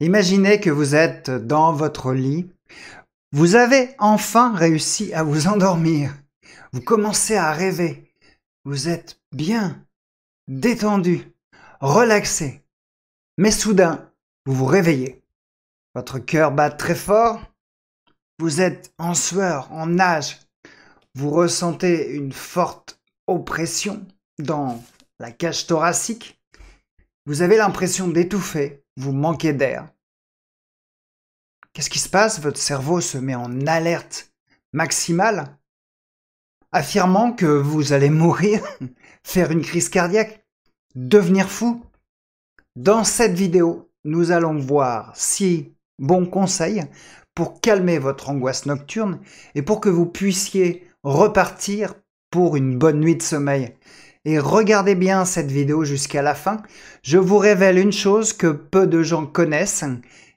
Imaginez que vous êtes dans votre lit. Vous avez enfin réussi à vous endormir. Vous commencez à rêver. Vous êtes bien, détendu, relaxé. Mais soudain, vous vous réveillez. Votre cœur bat très fort. Vous êtes en sueur, en nage. Vous ressentez une forte oppression dans la cage thoracique. Vous avez l'impression d'étouffer. Vous manquez d'air. Qu'est-ce qui se passe? Votre cerveau se met en alerte maximale, affirmant que vous allez mourir, faire une crise cardiaque, devenir fou. Dans cette vidéo, nous allons voir 6 bons conseils pour calmer votre angoisse nocturne et pour que vous puissiez repartir pour une bonne nuit de sommeil. Et regardez bien cette vidéo jusqu'à la fin. Je vous révèle une chose que peu de gens connaissent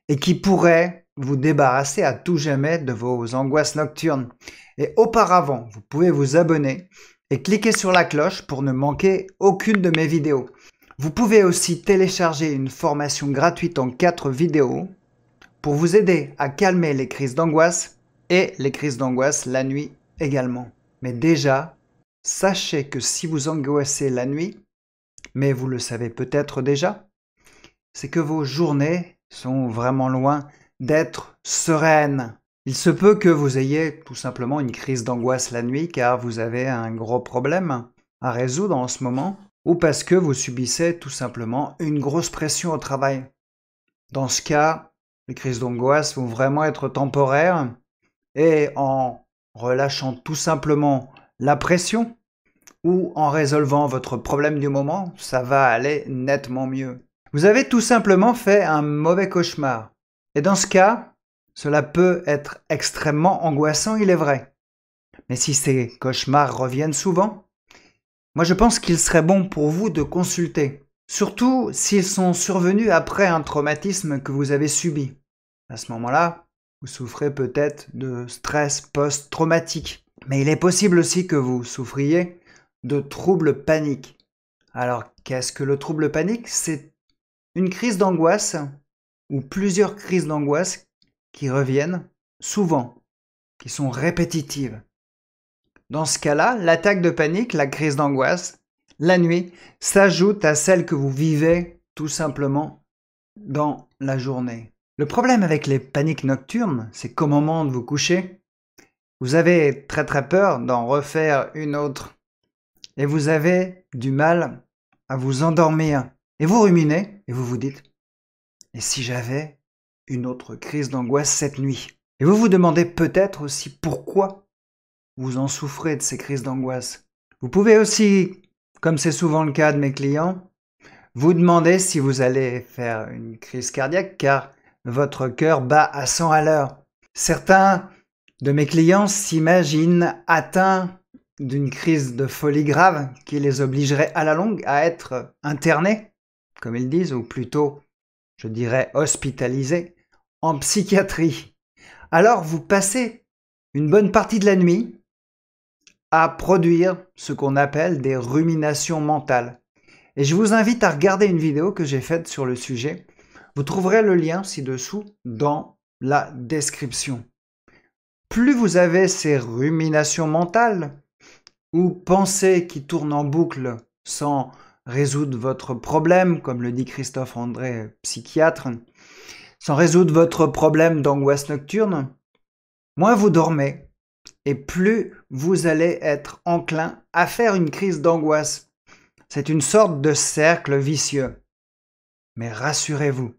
et qui pourrait vous débarrasser à tout jamais de vos angoisses nocturnes. Et auparavant, vous pouvez vous abonner et cliquer sur la cloche pour ne manquer aucune de mes vidéos. Vous pouvez aussi télécharger une formation gratuite en 4 vidéos pour vous aider à calmer les crises d'angoisse et les crises d'angoisse la nuit également. Mais déjà, sachez que si vous angoissez la nuit, mais vous le savez peut-être déjà, c'est que vos journées sont vraiment loin d'être sereines. Il se peut que vous ayez tout simplement une crise d'angoisse la nuit car vous avez un gros problème à résoudre en ce moment ou parce que vous subissez tout simplement une grosse pression au travail. Dans ce cas, les crises d'angoisse vont vraiment être temporaires et en relâchant tout simplement la pression ou en résolvant votre problème du moment, ça va aller nettement mieux. Vous avez tout simplement fait un mauvais cauchemar. Et dans ce cas, cela peut être extrêmement angoissant, il est vrai. Mais si ces cauchemars reviennent souvent, moi je pense qu'il serait bon pour vous de consulter. Surtout s'ils sont survenus après un traumatisme que vous avez subi. À ce moment-là, vous souffrez peut-être de stress post-traumatique. Mais il est possible aussi que vous souffriez de troubles paniques. Alors, qu'est-ce que le trouble panique? C'est une crise d'angoisse ou plusieurs crises d'angoisse qui reviennent souvent, qui sont répétitives. Dans ce cas-là, l'attaque de panique, la crise d'angoisse, la nuit, s'ajoute à celle que vous vivez tout simplement dans la journée. Le problème avec les paniques nocturnes, c'est qu'au moment de vous coucher, vous avez très peur d'en refaire une autre. Et vous avez du mal à vous endormir. Et vous ruminez et vous vous dites « Et si j'avais une autre crise d'angoisse cette nuit ?» Et vous vous demandez peut-être aussi pourquoi vous en souffrez de ces crises d'angoisse. Vous pouvez aussi, comme c'est souvent le cas de mes clients, vous demander si vous allez faire une crise cardiaque car votre cœur bat à 100 à l'heure. Certains de mes clients s'imaginent atteints d'une crise de folie grave qui les obligerait à la longue à être internés, comme ils disent, ou plutôt, je dirais, hospitalisés, en psychiatrie. Alors vous passez une bonne partie de la nuit à produire ce qu'on appelle des ruminations mentales. Et je vous invite à regarder une vidéo que j'ai faite sur le sujet. Vous trouverez le lien ci-dessous dans la description. Plus vous avez ces ruminations mentales, ou pensées qui tournent en boucle sans résoudre votre problème, comme le dit Christophe André, psychiatre, sans résoudre votre problème d'angoisse nocturne, moins vous dormez et plus vous allez être enclin à faire une crise d'angoisse. C'est une sorte de cercle vicieux. Mais rassurez-vous,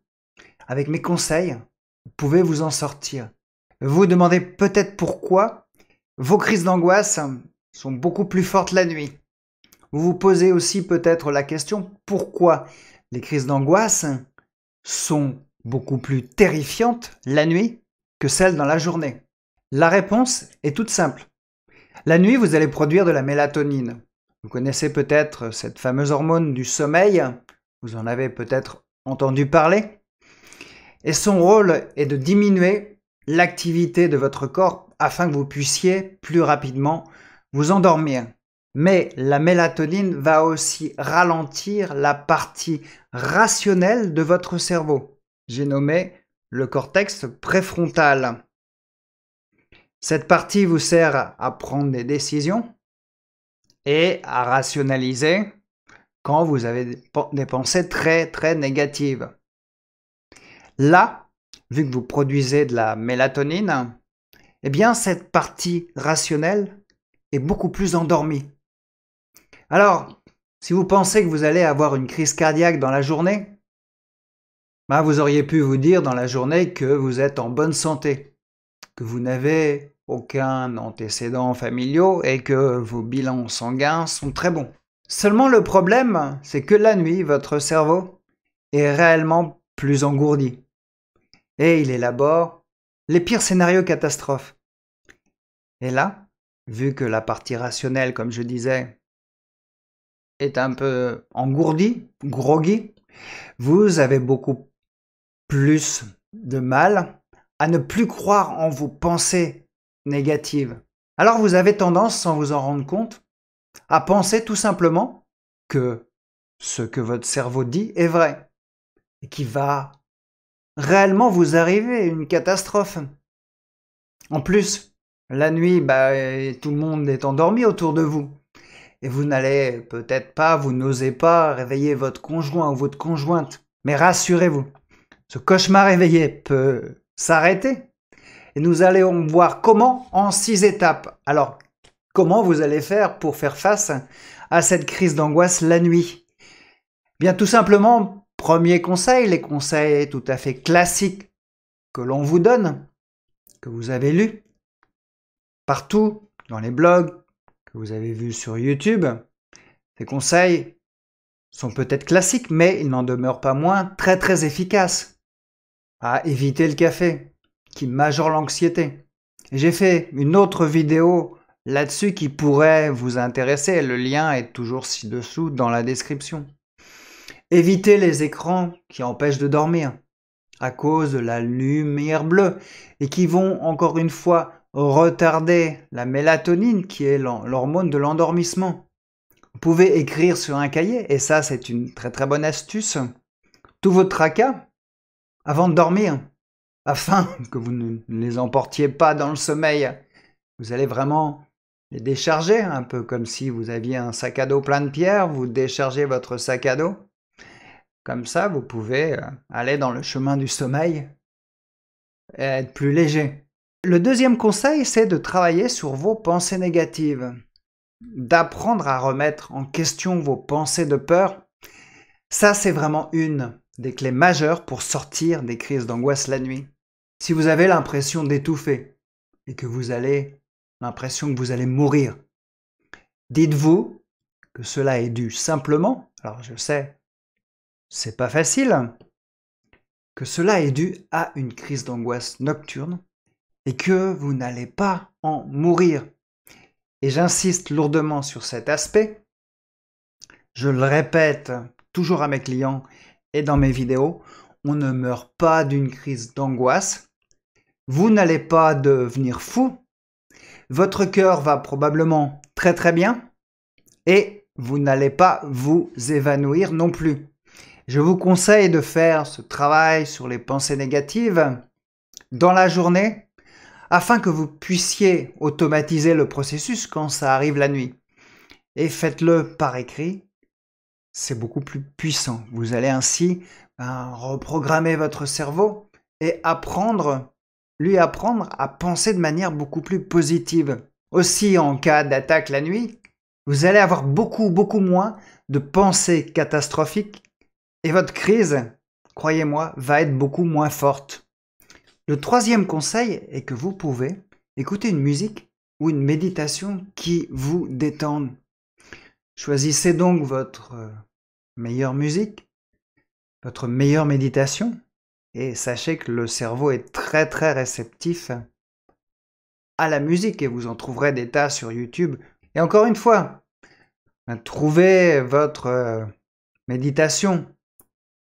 avec mes conseils, vous pouvez vous en sortir. Vous vous demandez peut-être pourquoi vos crises d'angoisse sont beaucoup plus fortes la nuit. Vous vous posez aussi peut-être la question pourquoi les crises d'angoisse sont beaucoup plus terrifiantes la nuit que celles dans la journée. La réponse est toute simple. La nuit, vous allez produire de la mélatonine. Vous connaissez peut-être cette fameuse hormone du sommeil, vous en avez peut-être entendu parler. Et son rôle est de diminuer l'activité de votre corps afin que vous puissiez plus rapidement vous endormir. Mais la mélatonine va aussi ralentir la partie rationnelle de votre cerveau. j'ai nommé le cortex préfrontal. Cette partie vous sert à prendre des décisions et à rationaliser quand vous avez des pensées très négatives. Là, vu que vous produisez de la mélatonine, eh bien cette partie rationnelle est beaucoup plus endormie. Alors, si vous pensez que vous allez avoir une crise cardiaque dans la journée, vous auriez pu vous dire dans la journée que vous êtes en bonne santé, que vous n'avez aucun antécédent familial et que vos bilans sanguins sont très bons. Seulement le problème, c'est que la nuit, votre cerveau est réellement plus engourdi. Et il élabore les pires scénarios catastrophes. Et là, vu que la partie rationnelle, comme je disais, est un peu engourdie, groggy, vous avez beaucoup plus de mal à ne plus croire en vos pensées négatives. Alors vous avez tendance, sans vous en rendre compte, à penser tout simplement que ce que votre cerveau dit est vrai et qu'il va réellement vous arriver une catastrophe. En plus, la nuit, tout le monde est endormi autour de vous. Et vous n'allez peut-être pas, vous n'osez pas réveiller votre conjoint ou votre conjointe. Mais rassurez-vous, ce cauchemar éveillé peut s'arrêter. Et nous allons voir comment en 6 étapes. Alors, comment vous allez faire pour faire face à cette crise d'angoisse la nuit? Bien tout simplement, premier conseil, les conseils tout à fait classiques que l'on vous donne, que vous avez lus partout, dans les blogs, que vous avez vus sur YouTube. Ces conseils sont peut-être classiques, mais ils n'en demeurent pas moins très efficaces. À éviter le café, qui majore l'anxiété. J'ai fait une autre vidéo là-dessus qui pourrait vous intéresser. Le lien est toujours ci-dessous dans la description. Évitez les écrans qui empêchent de dormir à cause de la lumière bleue et qui vont encore une fois retarder la mélatonine qui est l'hormone de l'endormissement. Vous pouvez écrire sur un cahier, et ça c'est une très bonne astuce, tous vos tracas avant de dormir, afin que vous ne les emportiez pas dans le sommeil. Vous allez vraiment les décharger, un peu comme si vous aviez un sac à dos plein de pierres, vous déchargez votre sac à dos. Comme ça, vous pouvez aller dans le chemin du sommeil et être plus léger. Le deuxième conseil, c'est de travailler sur vos pensées négatives, d'apprendre à remettre en question vos pensées de peur. Ça, c'est vraiment une des clés majeures pour sortir des crises d'angoisse la nuit. Si vous avez l'impression d'étouffer et que vous avez l'impression que vous allez mourir, dites-vous que cela est dû simplement, alors je sais, c'est pas facile, que cela est dû à une crise d'angoisse nocturne et que vous n'allez pas en mourir. Et j'insiste lourdement sur cet aspect. Je le répète toujours à mes clients et dans mes vidéos, on ne meurt pas d'une crise d'angoisse. Vous n'allez pas devenir fou. Votre cœur va probablement très bien et vous n'allez pas vous évanouir non plus. Je vous conseille de faire ce travail sur les pensées négatives dans la journée afin que vous puissiez automatiser le processus quand ça arrive la nuit. Et faites-le par écrit, c'est beaucoup plus puissant. Vous allez ainsi reprogrammer votre cerveau et lui apprendre à penser de manière beaucoup plus positive. Aussi, en cas d'attaque la nuit, vous allez avoir beaucoup moins de pensées catastrophiques et votre crise, croyez-moi, va être beaucoup moins forte. Le troisième conseil est que vous pouvez écouter une musique ou une méditation qui vous détende. Choisissez donc votre meilleure musique, votre meilleure méditation, et sachez que le cerveau est très réceptif à la musique et vous en trouverez des tas sur YouTube. Et encore une fois, trouvez votre méditation,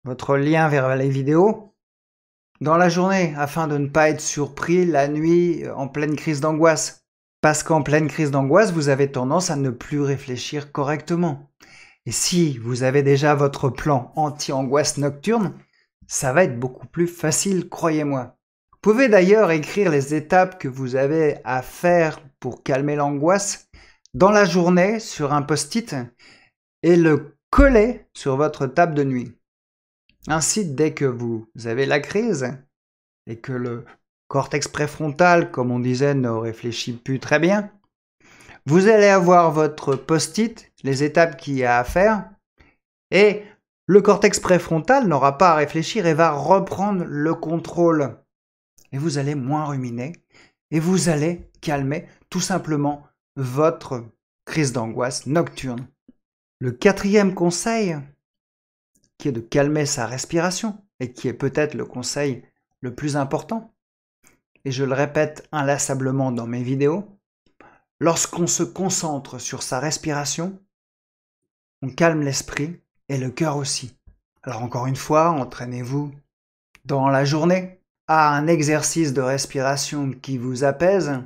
votre lien vers les vidéos dans la journée afin de ne pas être surpris la nuit en pleine crise d'angoisse. Parce qu'en pleine crise d'angoisse, vous avez tendance à ne plus réfléchir correctement. Et si vous avez déjà votre plan anti-angoisse nocturne, ça va être beaucoup plus facile, croyez-moi. Vous pouvez d'ailleurs écrire les étapes que vous avez à faire pour calmer l'angoisse dans la journée sur un post-it et le coller sur votre table de nuit. Ainsi, dès que vous avez la crise et que le cortex préfrontal, comme on disait, ne réfléchit plus très bien, vous allez avoir votre post-it, les étapes qu'il y a à faire, et le cortex préfrontal n'aura pas à réfléchir et va reprendre le contrôle. Et vous allez moins ruminer et vous allez calmer tout simplement votre crise d'angoisse nocturne. Le quatrième conseil, qui est de calmer sa respiration et qui est peut-être le conseil le plus important, et je le répète inlassablement dans mes vidéos, lorsqu'on se concentre sur sa respiration, on calme l'esprit et le cœur aussi. Alors encore une fois, entraînez-vous dans la journée à un exercice de respiration qui vous apaise,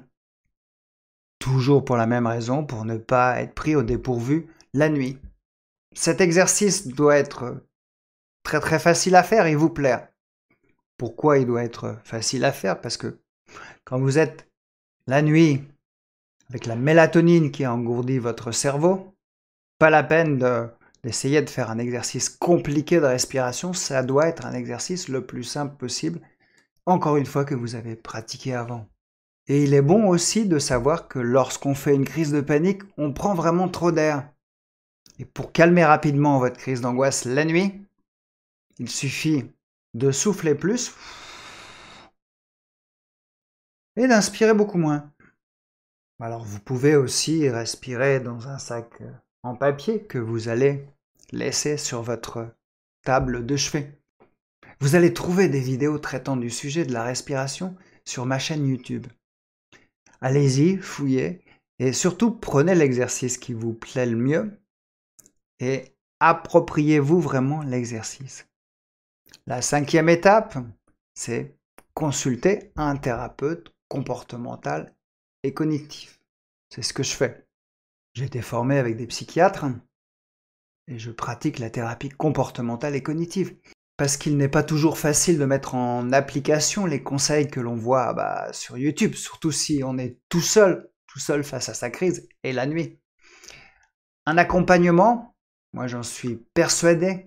toujours pour la même raison, pour ne pas être pris au dépourvu la nuit. Cet exercice doit être très facile à faire et vous plaire. Pourquoi il doit être facile à faire? Parce que quand vous êtes la nuit avec la mélatonine qui engourdit votre cerveau, pas la peine d'essayer de faire un exercice compliqué de respiration, ça doit être un exercice le plus simple possible, encore une fois que vous avez pratiqué avant. Et il est bon aussi de savoir que lorsqu'on fait une crise de panique, on prend vraiment trop d'air. Et pour calmer rapidement votre crise d'angoisse la nuit, il suffit de souffler plus et d'inspirer beaucoup moins. Alors vous pouvez aussi respirer dans un sac en papier que vous allez laisser sur votre table de chevet. Vous allez trouver des vidéos traitant du sujet de la respiration sur ma chaîne YouTube. Allez-y, fouillez et surtout prenez l'exercice qui vous plaît le mieux et appropriez-vous vraiment l'exercice. La cinquième étape, c'est consulter un thérapeute comportemental et cognitif. C'est ce que je fais. J'ai été formé avec des psychiatres et je pratique la thérapie comportementale et cognitive. Parce qu'il n'est pas toujours facile de mettre en application les conseils que l'on voit sur YouTube, surtout si on est tout seul face à sa crise et la nuit. Un accompagnement, moi j'en suis persuadé,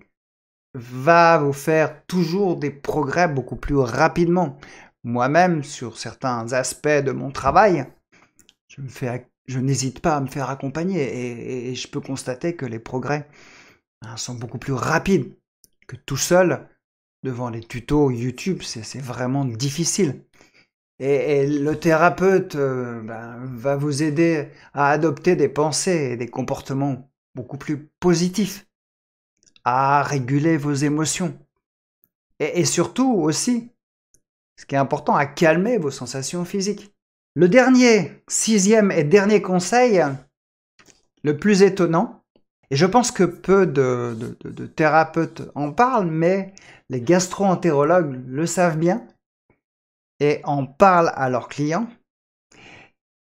va vous faire toujours des progrès beaucoup plus rapidement. Moi-même, sur certains aspects de mon travail, je n'hésite pas à me faire accompagner et je peux constater que les progrès sont beaucoup plus rapides que tout seul devant les tutos YouTube. C'est vraiment difficile. Et le thérapeute va vous aider à adopter des pensées et des comportements beaucoup plus positifs, à réguler vos émotions et surtout aussi, ce qui est important, à calmer vos sensations physiques. Le sixième et dernier conseil, le plus étonnant, et je pense que peu de thérapeutes en parlent, mais les gastro-entérologues le savent bien et en parlent à leurs clients.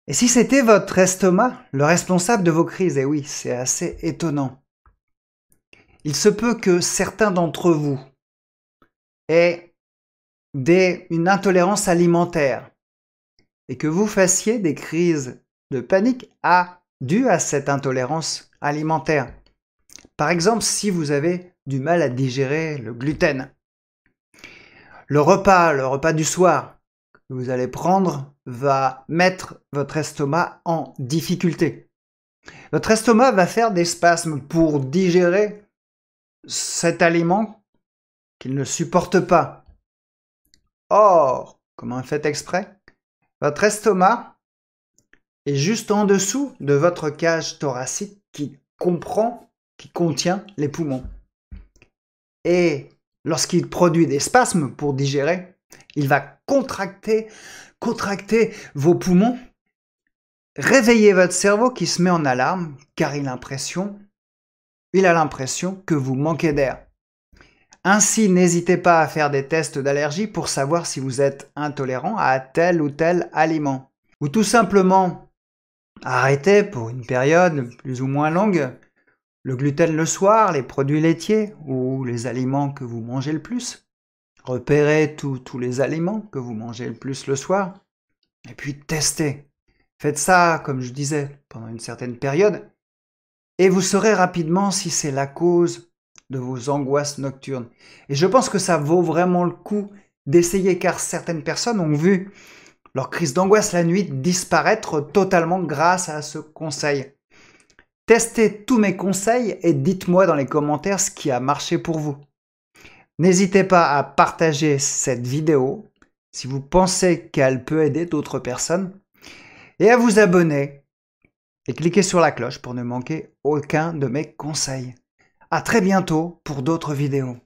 Et si c'était votre estomac, le responsable de vos crises, et oui, c'est assez étonnant. Il se peut que certains d'entre vous aient une intolérance alimentaire et que vous fassiez des crises de panique dues à cette intolérance alimentaire. Par exemple, si vous avez du mal à digérer le gluten, le repas du soir que vous allez prendre va mettre votre estomac en difficulté. Votre estomac va faire des spasmes pour digérer cet aliment qu'il ne supporte pas. Or, comme un fait exprès, votre estomac est juste en dessous de votre cage thoracique qui contient les poumons. Et lorsqu'il produit des spasmes pour digérer, il va contracter vos poumons, réveiller votre cerveau qui se met en alarme car il a l'impression que vous manquez d'air. Ainsi, n'hésitez pas à faire des tests d'allergie pour savoir si vous êtes intolérant à tel ou tel aliment. Ou tout simplement arrêtez pour une période plus ou moins longue le gluten le soir, les produits laitiers ou les aliments que vous mangez le plus. Repérez tous les aliments que vous mangez le plus le soir. Et puis testez. Faites ça, comme je disais, pendant une certaine période. Et vous saurez rapidement si c'est la cause de vos angoisses nocturnes. Et je pense que ça vaut vraiment le coup d'essayer, car certaines personnes ont vu leur crise d'angoisse la nuit disparaître totalement grâce à ce conseil. Testez tous mes conseils et dites-moi dans les commentaires ce qui a marché pour vous. N'hésitez pas à partager cette vidéo si vous pensez qu'elle peut aider d'autres personnes et à vous abonner et cliquez sur la cloche pour ne manquer aucun de mes conseils. À très bientôt pour d'autres vidéos.